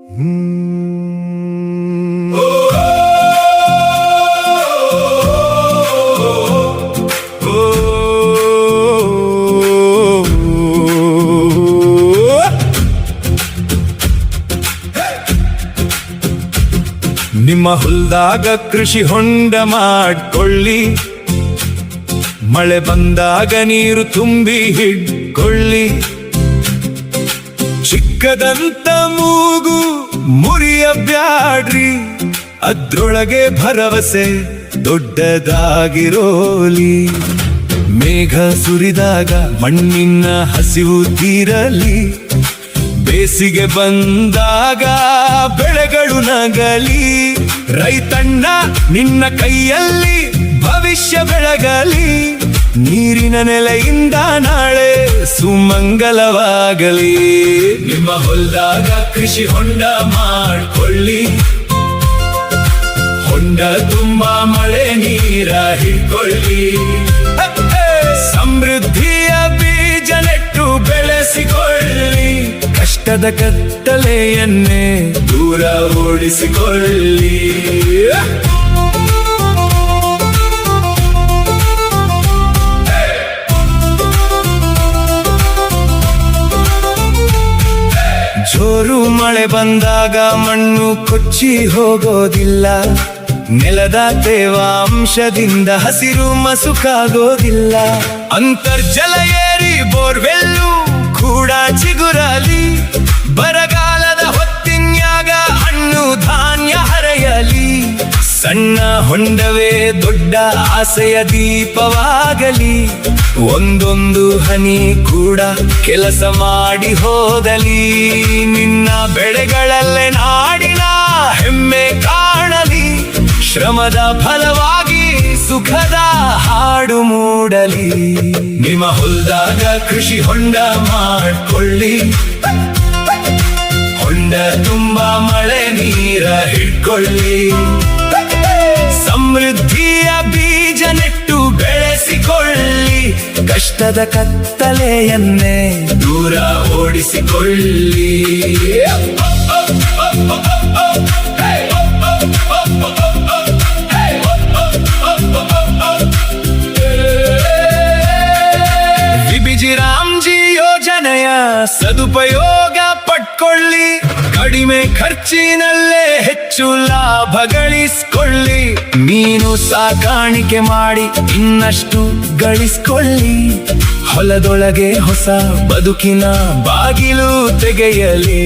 ನಿಮ್ಮ ಹೊಲ್ದಾಗ ಕೃಷಿ ಹೊಂಡ ಮಾಡ್ಕೊಳ್ಳಿ, ಮಳೆ ಬಂದಾಗ ನೀರು ತುಂಬಿ ಹಿಡ್ಕೊಳ್ಳಿ. ಚಿಕ್ಕದಂತ ಮೂಗು ಮುರಿಯಬ್ಯಾಡ್ರಿ, ಅದ್ರೊಳಗೆ ಭರವಸೆ ದೊಡ್ಡದಾಗಿರೋಲಿ. ಮೇಘ ಸುರಿದಾಗ ಮಣ್ಣಿನ ಹಸಿವು ತೀರಲಿ, ಬೇಸಿಗೆ ಬಂದಾಗ ಬೆಳೆಗಳು ನಗಲಿ. ರೈತಣ್ಣ ನಿನ್ನ ಕೈಯಲ್ಲಿ ಭವಿಷ್ಯ ಬೆಳಗಲಿ, ನೀರಿನ ನೆಲೆಯಿಂದ ನಾಳೆ ಸುಮಂಗಲವಾಗಲಿ. ನಿಮ್ಮ ಹೊಲದಾಗ ಕೃಷಿ ಹೊಂಡ ಮಾಡ್ಕೊಳ್ಳಿ, ಹೊಂಡ ತುಂಬಾ ಮಳೆ ನೀರ ಹಿಡ್ಕೊಳ್ಳಿ. ಸಮೃದ್ಧಿಯ ಬೀಜ ನೆಟ್ಟು ಬೆಳೆಸಿಕೊಳ್ಳಿ, ಕಷ್ಟದ ಕತ್ತಲೆಯನ್ನೇ ದೂರ ಓಡಿಸಿಕೊಳ್ಳಿ. ಜೋರು ಮಳೆ ಬಂದಾಗ ಮಣ್ಣು ಕೊಚ್ಚಿ ಹೋಗೋದಿಲ್ಲ, ನೆಲದ ತೇವಾಂಶದಿಂದ ಹಸಿರು ಮಸುಕಾಗೋದಿಲ್ಲ. ಅಂತರ್ಜಲ ಏರಿ ಬೋರ್ವೆಲ್ಲು ಕೂಡ ಚಿಗುರಲಿ, ಬರಗಾಲದ ಹೊತ್ತಿನ್ಯಾಗ ಹಣ್ಣು ಧಾನ್ಯ ಹರೆಯಲಿ. ಸಣ್ಣ ಹೊಂಡವೇ ದೊಡ್ಡ ಆಸೆಯ ದೀಪವಾಗಲಿ, ಒಂದೊಂದು ಹನಿ ಕೂಡ ಕೆಲಸ ಮಾಡಿ ಹೋದಲಿ. ನಿನ್ನ ಬೆಳೆಗಳಲ್ಲೇ ನಾಡಿನ ಹೆಮ್ಮೆ ಕಾಣಲಿ, ಶ್ರಮದ ಫಲವಾಗಿ ಸುಖದ ಹಾಡು ಮೂಡಲಿ. ನಿಮ್ಮ ಹೊಲದಾಗ ಕೃಷಿ ಹೊಂಡ ಮಾಡ್ಕೊಳ್ಳಿ, ಹೊಂಡ ತುಂಬಾ ಮಳೆ ನೀರ ಹಿಡ್ಕೊಳ್ಳಿ. ಸಮೃದ್ಧಿಯ ಬೀಜ ನೆಟ್ಟು ಬೆಳೆಸಿಕೊಳ್ಳಿ, ಕಷ್ಟದ ಕತ್ತಲೆಯನ್ನೇ ದೂರ ಓಡಿಸಿಕೊಳ್ಳಿ. ವಿಬಿಜಿರಾಮ್ಜಿ ಯೋಜನೆಯ ಸದುಪಯೋಗ ಪಡ್ಕೊಳ್ಳಿ, ಕಡಿಮೆ ಖರ್ಚಿನಲ್ಲೇ ಹೆಚ್ಚು ಲಾಭ ಗಳಿಸ್ಕೊಳ್ಳಿ. ಮೀನು ಸಾಕಾಣಿಕೆ ಮಾಡಿ ಇನ್ನಷ್ಟು ಗಳಿಸ್ಕೊಳ್ಳಿ, ಹೊಲದೊಳಗೆ ಹೊಸ ಬದುಕಿನ ಬಾಗಿಲು ತೆಗೆಯಲಿ.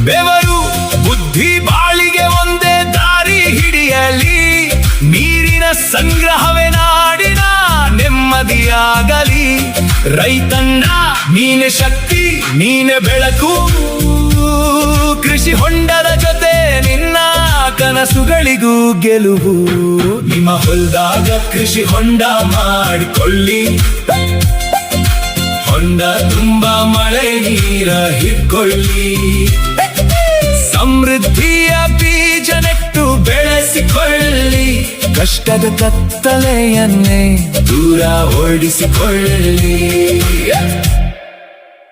ಬೆವರು ಬುದ್ಧಿ ಬಾಳಿಗೆ ಒಂದೇ ದಾರಿ ಹಿಡಿಯಲಿ, ನೀರಿನ ಸಂಗ್ರಹವೇ ನಾಡಿನ ನೆಮ್ಮದಿಯಾಗಲಿ. ರೈತಣ್ಣ ನೀನೆ ಶಕ್ತಿ, ನೀನೆ ಬೆಳಕು, ಕೃಷಿ ಹೊಂಡದ ಜೊತೆ ನಿನ್ನ ಕನಸುಗಳಿಗೂ ಗೆಲುವು. ನಿಮ್ಮ ಹೊಲದಾಗ ಕೃಷಿ ಹೊಂಡ ಮಾಡಿಕೊಳ್ಳಿ, ಹೊಂಡ ತುಂಬಾ ಮಳೆ ನೀರ ಹಿಡ್ಕೊಳ್ಳಿ. ಸಮೃದ್ಧಿಯ ಬೀಜ ನೆಟ್ಟು ಬೆಳೆಸಿಕೊಳ್ಳಿ, ಕಷ್ಟದ ಕತ್ತಲೆಯನ್ನೇ ದೂರ ಓಡಿಸಿಕೊಳ್ಳಿ.